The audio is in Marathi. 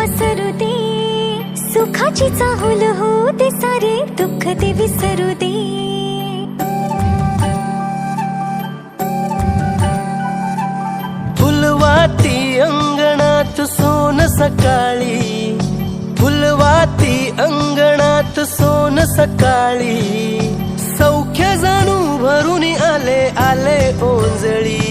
पसरू दे, सुखाची चाहुल हो दे, सारे दुःख ते विसरू दे. फुलवाती अंगणात सोन सकाळी, फुलवाती अंगणात सोन सकाळी, सौख्य जाणू भरून आले आले ओंजळी.